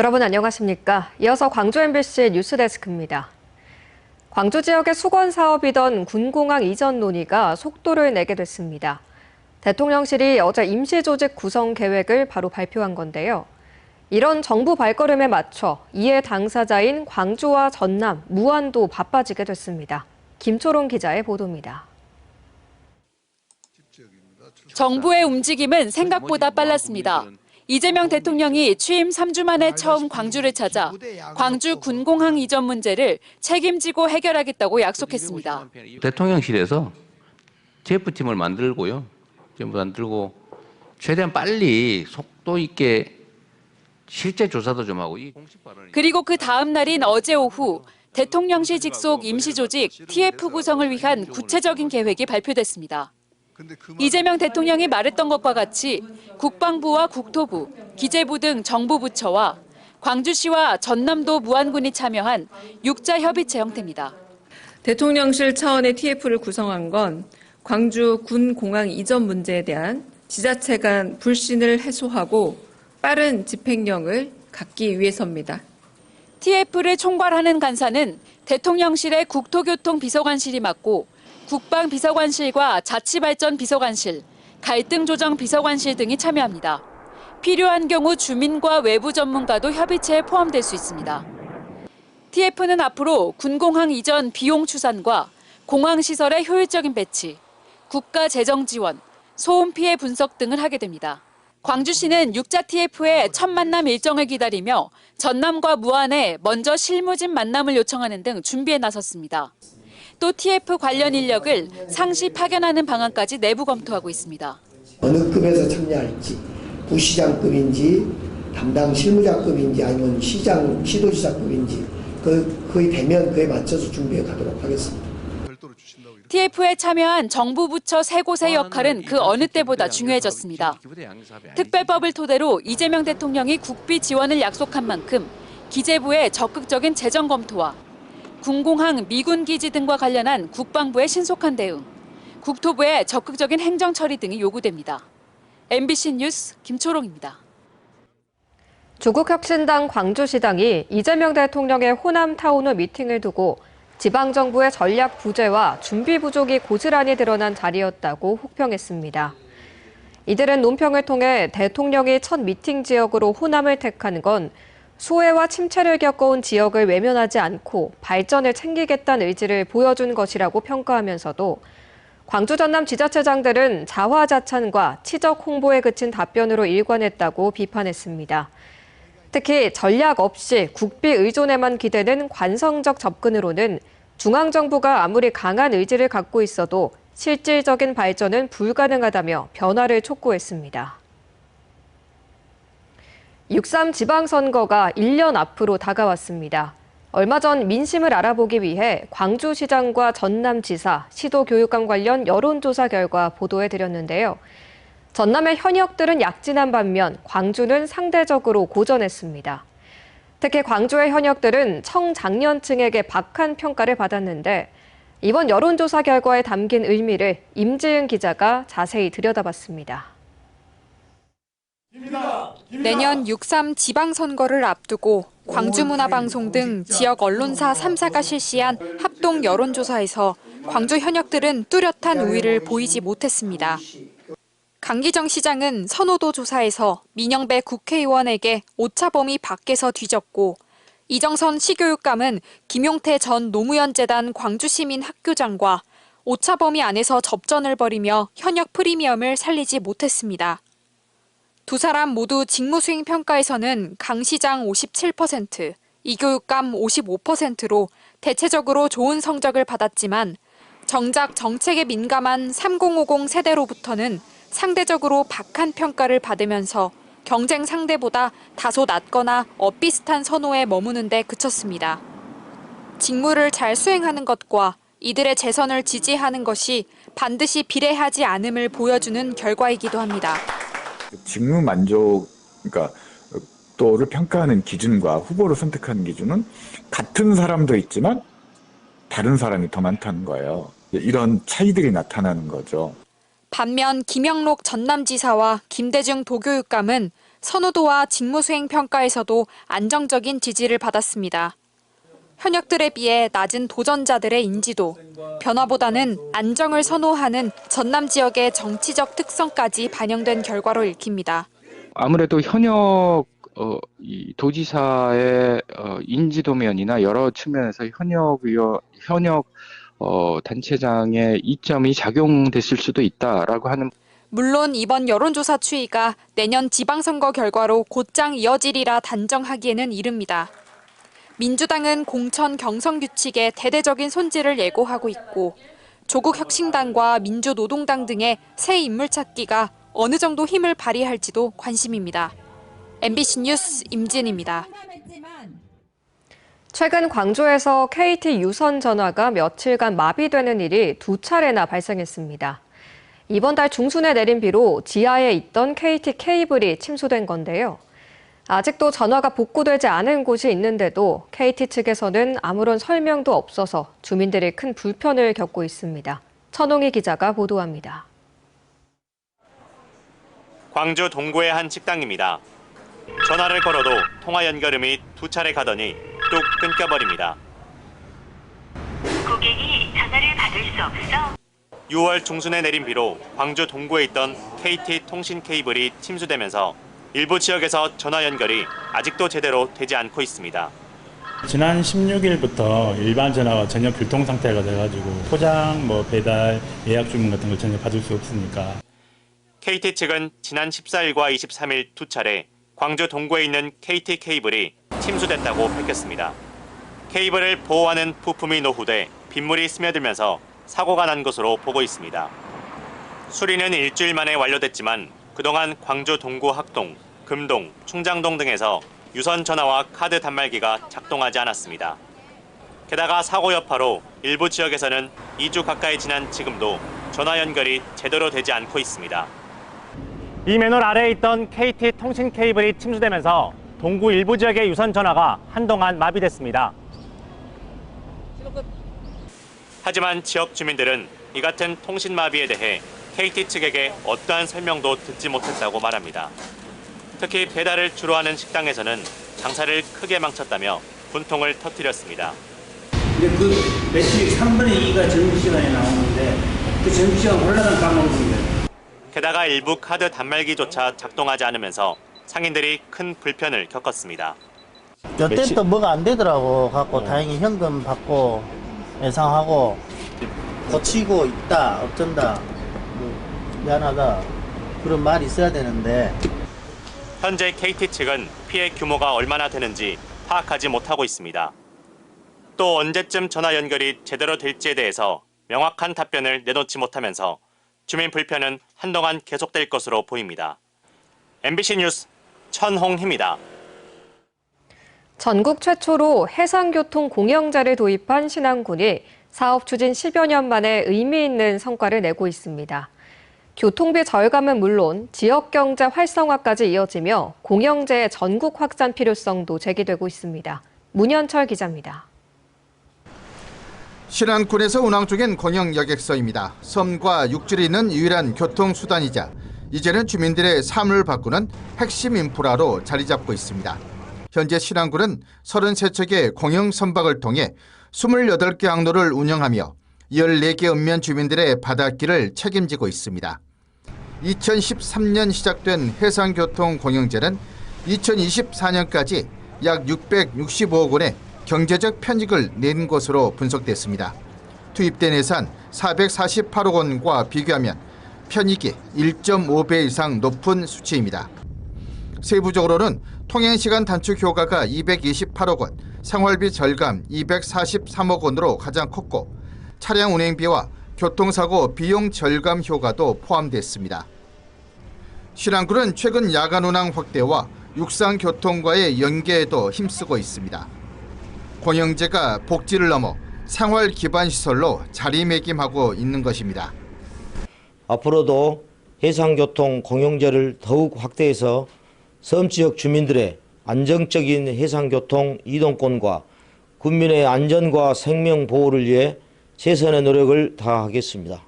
여러분 안녕하십니까? 이어서 광주 MBC 뉴스데스크입니다. 광주 지역의 수건 사업이던 군공항 이전 논의가 속도를 내게 됐습니다. 대통령실이 어제 임시조직 구성 계획을 바로 발표한 건데요. 이런 정부 발걸음에 맞춰 이해 당사자인 광주와 전남, 무안도 바빠지게 됐습니다. 김초롱 기자의 보도입니다. 정부의 움직임은 생각보다 빨랐습니다. 이재명 대통령이 취임 3주 만에 처음 광주를 찾아 광주 군공항 이전 문제를 책임지고 해결하겠다고 약속했습니다. 대통령실에서 TF팀을 만들고 최대한 빨리 속도 있게 실제 조사도 좀 하고. 그리고 그 다음 날인 어제 오후 대통령실 직속 임시조직 TF 구성을 위한 구체적인 계획이 발표됐습니다. 이재명 대통령이 말했던 것과 같이 국방부와 국토부, 기재부 등 정부 부처와 광주시와 전남도 무안군이 참여한 육자협의체 형태입니다. 대통령실 차원의 TF를 구성한 건 광주 군공항 이전 문제에 대한 지자체 간 불신을 해소하고 빠른 집행력을 갖기 위해서입니다. TF를 총괄하는 간사는 대통령실의 국토교통비서관실이 맡고 국방비서관실과 자치발전비서관실, 갈등조정비서관실 등이 참여합니다. 필요한 경우 주민과 외부 전문가도 협의체에 포함될 수 있습니다. TF는 앞으로 군공항 이전 비용 추산과 공항시설의 효율적인 배치, 국가 재정 지원, 소음 피해 분석 등을 하게 됩니다. 광주시는 육자 TF의 첫 만남 일정을 기다리며 전남과 무안에 먼저 실무진 만남을 요청하는 등 준비에 나섰습니다. 또 TF 관련 인력을 상시 파견하는 방안까지 내부 검토하고 있습니다. 어느 급에서 참여할지, 부시장급인지 담당 실무자급인지 아니면 시도지사급인지 그게 되면 그에 맞춰서 준비해 가도록 하겠습니다. TF에 참여한 정부 부처 세 곳의 역할은 그 어느 때보다 중요해졌습니다. 특별법을 토대로 이재명 대통령이 국비 지원을 약속한 만큼 기재부의 적극적인 재정 검토와 군공항 미군 기지 등과 관련한 국방부의 신속한 대응, 국토부의 적극적인 행정 처리 등이 요구됩니다. MBC 뉴스 김초롱입니다. 조국혁신당 광주시당이 이재명 대통령의 호남 타운홀 미팅을 두고 지방정부의 전략 부재와 준비 부족이 고스란히 드러난 자리였다고 혹평했습니다. 이들은 논평을 통해 대통령이 첫 미팅 지역으로 호남을 택한 건 소외와 침체를 겪어온 지역을 외면하지 않고 발전을 챙기겠다는 의지를 보여준 것이라고 평가하면서도 광주 전남 지자체장들은 자화자찬과 치적 홍보에 그친 답변으로 일관했다고 비판했습니다. 특히 전략 없이 국비 의존에만 기대는 관성적 접근으로는 중앙정부가 아무리 강한 의지를 갖고 있어도 실질적인 발전은 불가능하다며 변화를 촉구했습니다. 6.3 지방선거가 1년 앞으로 다가왔습니다. 얼마 전 민심을 알아보기 위해 광주시장과 전남지사, 시도교육감 관련 여론조사 결과 보도해드렸는데요. 전남의 현역들은 약진한 반면 광주는 상대적으로 고전했습니다. 특히 광주의 현역들은 청장년층에게 박한 평가를 받았는데 이번 여론조사 결과에 담긴 의미를 임지은 기자가 자세히 들여다봤습니다. 내년 6.3 지방선거를 앞두고 광주문화방송 등 지역 언론사 3사가 실시한 합동 여론조사에서 광주 현역들은 뚜렷한 우위를 보이지 못했습니다. 강기정 시장은 선호도 조사에서 민영배 국회의원에게 오차범위 밖에서 뒤졌고 이정선 시교육감은 김용태 전 노무현재단 광주시민학교장과 오차범위 안에서 접전을 벌이며 현역 프리미엄을 살리지 못했습니다. 두 사람 모두 직무수행 평가에서는 강 시장 57%, 이 교육감 55%로 대체적으로 좋은 성적을 받았지만 정작 정책에 민감한 3050 세대로부터는 상대적으로 박한 평가를 받으면서 경쟁 상대보다 다소 낮거나 엇비슷한 선호에 머무는 데 그쳤습니다. 직무를 잘 수행하는 것과 이들의 재선을 지지하는 것이 반드시 비례하지 않음을 보여주는 결과이기도 합니다. 직무 만족, 그러니까 또를 평가하는 기준과 후보를 선택하는 기준은 같은 사람도 있지만 다른 사람이 더 많다는 거예요. 이런 차이들이 나타나는 거죠. 반면 김영록 전남지사와 김대중 도교육감은 선호도와 직무수행 평가에서도 안정적인 지지를 받았습니다. 현역들에 비해 낮은 도전자들의 인지도, 변화보다는 안정을 선호하는 전남 지역의 정치적 특성까지 반영된 결과로 읽힙니다. 아무래도 현역 이 도지사의 인지도면이나 여러 측면에서 현역 단체장의 이점이 작용됐을 수도 있다라고 하는. 물론 이번 여론조사 추이가 내년 지방선거 결과로 곧장 이어지리라 단정하기에는 이릅니다. 민주당은 공천 경선 규칙에 대대적인 손질을 예고하고 있고 조국 혁신당과 민주노동당 등의 새 인물 찾기가 어느 정도 힘을 발휘할지도 관심입니다. MBC 뉴스 임진입니다. 최근 광주에서 KT 유선 전화가 며칠간 마비되는 일이 2차례나 발생했습니다. 이번 달 중순에 내린 비로 지하에 있던 KT 케이블이 침수된 건데요. 아직도 전화가 복구되지 않은 곳이 있는데도 KT 측에서는 아무런 설명도 없어서 주민들이 큰 불편을 겪고 있습니다. 천홍희 기자가 보도합니다. 광주 동구의 한 식당입니다. 전화를 걸어도 통화 연결음이 2차례 가더니 뚝 끊겨버립니다. 고객이 전화를 받을 수 없어. 6월 중순에 내린 비로 광주 동구에 있던 KT 통신 케이블이 침수되면서 일부 지역에서 전화 연결이 아직도 제대로 되지 않고 있습니다. 지난 16일부터 일반 전화가 전혀 불통 상태가 돼가지고 포장, 배달, 예약 주문 같은 걸 전혀 받을 수 없으니까. KT 측은 지난 14일과 23일 2차례 광주 동구에 있는 KT 케이블이 침수됐다고 밝혔습니다. 케이블을 보호하는 부품이 노후돼 빗물이 스며들면서 사고가 난 것으로 보고 있습니다. 수리는 일주일 만에 완료됐지만 그동안 광주 동구 학동, 금동, 충장동 등에서 유선 전화와 카드 단말기가 작동하지 않았습니다. 게다가 사고 여파로 일부 지역에서는 2주 가까이 지난 지금도 전화 연결이 제대로 되지 않고 있습니다. 이 맨홀 아래에 있던 KT 통신 케이블이 침수되면서 동구 일부 지역의 유선 전화가 한동안 마비됐습니다. 하지만 지역 주민들은 이 같은 통신 마비에 대해 KT 측에게 어떠한 설명도 듣지 못했다고 말합니다. 특히 배달을 주로 하는 식당에서는 장사를 크게 망쳤다며 분통을 터뜨렸습니다. 근데 그 매출이 3분의 2가 점심시간에 나오는데 그 점심시간 올라간 까먹는데. 게다가 일부 카드 단말기조차 작동하지 않으면서 상인들이 큰 불편을 겪었습니다. 여태 또 뭐가 안 되더라고. 갖고 다행히 현금 받고 예상하고 고치고 있다 어쩐다 미안하다 그런 말이 있어야 되는데. 현재 KT 측은 피해 규모가 얼마나 되는지 파악하지 못하고 있습니다. 또 언제쯤 전화 연결이 제대로 될지에 대해서 명확한 답변을 내놓지 못하면서 주민 불편은 한동안 계속될 것으로 보입니다. MBC 뉴스 천홍희입니다. 전국 최초로 해상교통 공영제를 도입한 신안군이 사업 추진 10여 년 만에 의미 있는 성과를 내고 있습니다. 교통비 절감은 물론 지역 경제 활성화까지 이어지며 공영제의 전국 확산 필요성도 제기되고 있습니다. 문현철 기자입니다. 신안군에서 운항 중인 공영 여객선입니다. 섬과 육지를 잇는 유일한 교통수단이자 이제는 주민들의 삶을 바꾸는 핵심 인프라로 자리 잡고 있습니다. 현재 신안군은 33척의 공영 선박을 통해 28개 항로를 운영하며 14개 읍면 주민들의 바닷길을 책임지고 있습니다. 2013년 시작된 해상교통 공영제는 2024년까지 약 665억 원의 경제적 편익을 낸 것으로 분석됐습니다. 투입된 예산 448억 원과 비교하면 편익이 1.5배 이상 높은 수치입니다. 세부적으로는 통행시간 단축 효과가 228억 원, 생활비 절감 243억 원으로 가장 컸고 차량 운행비와 교통사고 비용 절감 효과도 포함됐습니다. 신안군은 최근 야간 운항 확대와 육상교통과의 연계에도 힘쓰고 있습니다. 공영제가 복지를 넘어 생활 기반 시설로 자리매김하고 있는 것입니다. 앞으로도 해상교통 공영제를 더욱 확대해서 섬 지역 주민들의 안정적인 해상교통 이동권과 국민의 안전과 생명 보호를 위해 최선의 노력을 다하겠습니다.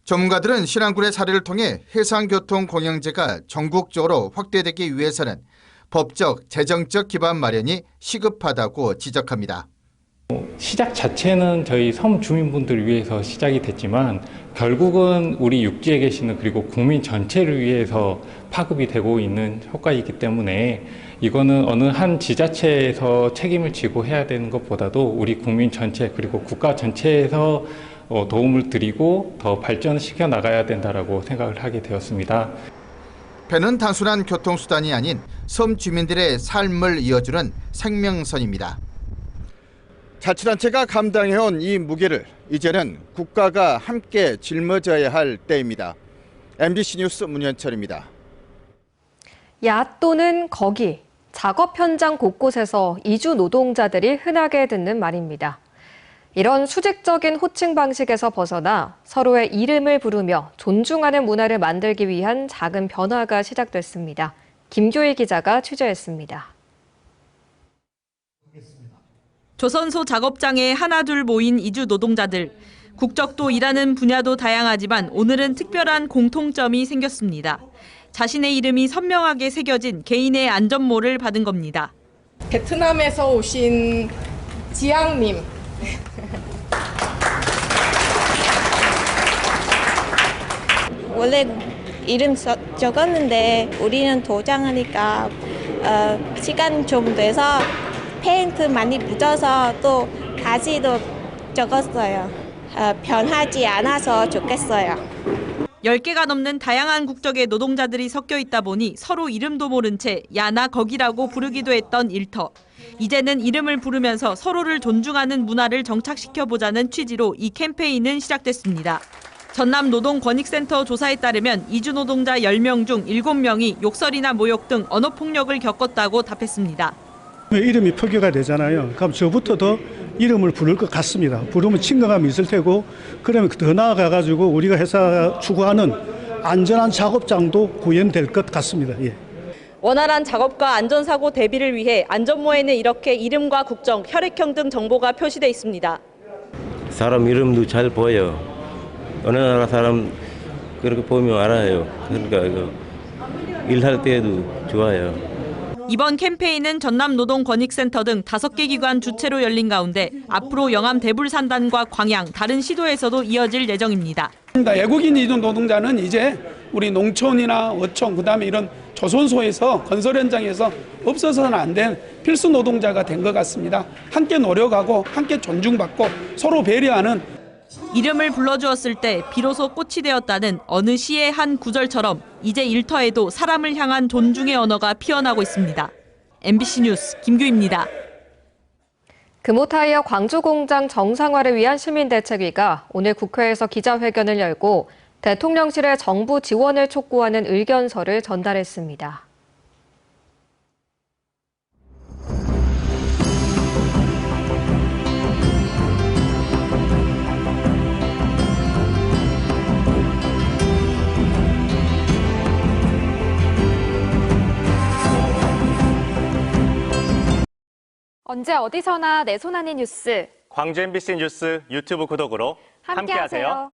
전문가들은 신안군의 사례를 통해 해상교통 공영제가 전국적으로 확대되기 위해서는 법적, 재정적 기반 마련이 시급하다고 지적합니다. 시작 자체는 저희 섬 주민분들을 위해서 시작이 됐지만 결국은 우리 육지에 계시는 그리고 국민 전체를 위해서 파급이 되고 있는 효과이기 때문에 이거는 어느 한 지자체에서 책임을 지고 해야 되는 것보다도 우리 국민 전체 그리고 국가 전체에서 도움을 드리고 더 발전시켜 나가야 된다라고 생각을 하게 되었습니다. 배는 단순한 교통수단이 아닌 섬 주민들의 삶을 이어주는 생명선입니다. 자치단체가 감당해온 이 무게를 이제는 국가가 함께 짊어져야 할 때입니다. MBC 뉴스 문현철입니다. 야 또는 거기, 작업 현장 곳곳에서 이주 노동자들이 흔하게 듣는 말입니다. 이런 수직적인 호칭 방식에서 벗어나 서로의 이름을 부르며 존중하는 문화를 만들기 위한 작은 변화가 시작됐습니다. 김교희 기자가 취재했습니다. 조선소 작업장에 하나둘 모인 이주 노동자들. 국적도 일하는 분야도 다양하지만 오늘은 특별한 공통점이 생겼습니다. 자신의 이름이 선명하게 새겨진 개인의 안전모를 받은 겁니다. 베트남에서 오신 지양님. 원래 이름 적었는데 우리는 도장하니까 시간 좀 돼서 페인트 많이 묻어서 또 다시 또 적었어요. 변하지 않아서 좋겠어요. 10개가 넘는 다양한 국적의 노동자들이 섞여 있다 보니 서로 이름도 모른 채 야나 거기라고 부르기도 했던 일터. 이제는 이름을 부르면서 서로를 존중하는 문화를 정착시켜보자는 취지로 이 캠페인은 시작됐습니다. 전남노동권익센터 조사에 따르면 이주 노동자 10명 중 7명이 욕설이나 모욕 등 언어폭력을 겪었다고 답했습니다. 이름이 표기가 되잖아요. 그럼 저부터 더 이름을 부를 것 같습니다. 부르면 친근감이 있을 테고 그러면 더 나아가가지고 우리가 회사가 추구하는 안전한 작업장도 구현될 것 같습니다. 예. 원활한 작업과 안전사고 대비를 위해 안전모에는 이렇게 이름과 국적, 혈액형 등 정보가 표시돼 있습니다. 사람 이름도 잘 보여. 어느 나라 사람 그렇게 보면 알아요. 그러니까 일할 때도 좋아요. 이번 캠페인은 전남노동권익센터 등 5개 기관 주최로 열린 가운데 앞으로 영암 대불산단과 광양, 다른 시도에서도 이어질 예정입니다. 외국인 이주 노동자는 이제 우리 농촌이나 어촌, 그다음에 이런 조선소에서 건설 현장에서 없어서는 안 된 필수 노동자가 된 것 같습니다. 함께 노력하고 함께 존중받고 서로 배려하는 이름을 불러주었을 때 비로소 꽃이 되었다는 어느 시의 한 구절처럼 이제 일터에도 사람을 향한 존중의 언어가 피어나고 있습니다. MBC 뉴스 김규입니다. 금호타이어 광주 공장 정상화를 위한 시민대책위가 오늘 국회에서 기자회견을 열고 대통령실에 정부 지원을 촉구하는 의견서를 전달했습니다. 언제 어디서나 내 손 안의 뉴스. 광주 MBC 뉴스 유튜브 구독으로 함께하세요.